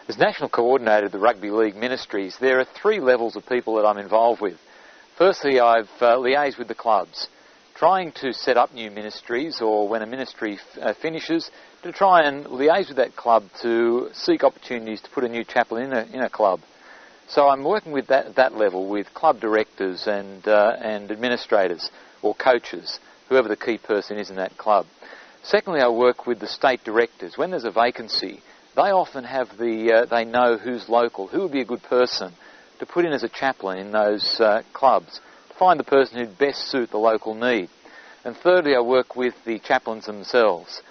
As National Coordinator of the Rugby League Ministries, there are 3 levels of people that I'm involved with. Firstly, I've liaised with the clubs, trying to set up new ministries, or when a ministry finishes, to try and liaise with that club to seek opportunities to put a new chaplain in a club. So I'm working with that level with club directors and administrators or coaches, whoever the key person is in that club. Secondly, I work with the state directors. When there's a vacancy, they often have they know who's local, who would be a good person to put in as a chaplain in those clubs, to find the person who'd best suit the local need. And thirdly, I work with the chaplains themselves.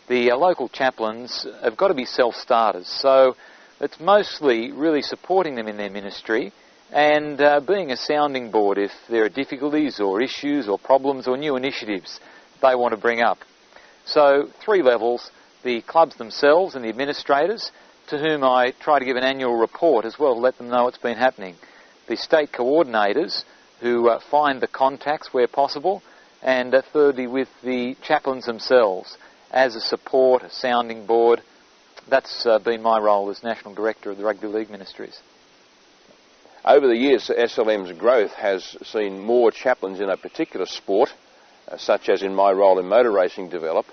The local chaplains have got to be self-starters, so it's mostly really supporting them in their ministry and being a sounding board if there are difficulties or issues or problems or new initiatives they want to bring up. So 3 levels: the clubs themselves and the administrators, to whom I try to give an annual report as well to let them know what's been happening. The state coordinators, who find the contacts where possible, and thirdly with the chaplains themselves as a support, a sounding board. That's been my role as National Director of the Rugby League Ministries. Over the years, SLM's growth has seen more chaplains in a particular sport, such as in my role in motor racing, develop,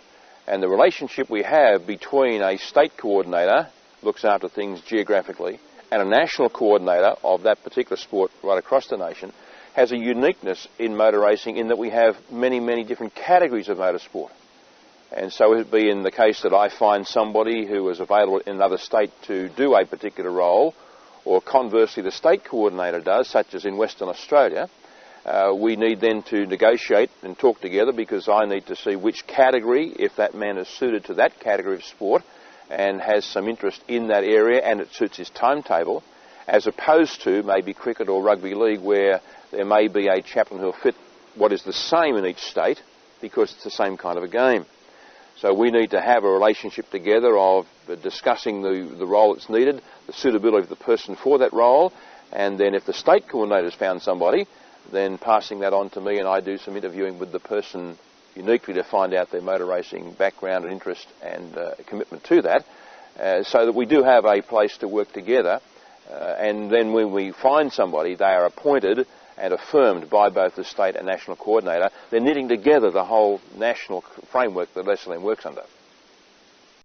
and the relationship we have between a state coordinator, looks after things geographically, and a national coordinator of that particular sport right across the nation, has a uniqueness in motor racing in that we have many, many different categories of motorsport. And so it would be in the case that I find somebody who is available in another state to do a particular role, or conversely the state coordinator does, such as in Western Australia, we need then to negotiate and talk together, because I need to see which category, if that man is suited to that category of sport and has some interest in that area and it suits his timetable, as opposed to maybe cricket or rugby league, where there may be a chaplain who will fit what is the same in each state because it's the same kind of a game. So we need to have a relationship together of discussing the role that's needed, the suitability of the person for that role, and then if the state coordinator's found somebody, then passing that on to me, and I do some interviewing with the person uniquely to find out their motor racing background and interest and commitment to that, so that we do have a place to work together. And then when we find somebody, they are appointed and affirmed by both the state and national coordinator. They're knitting together the whole national framework that SLM works under.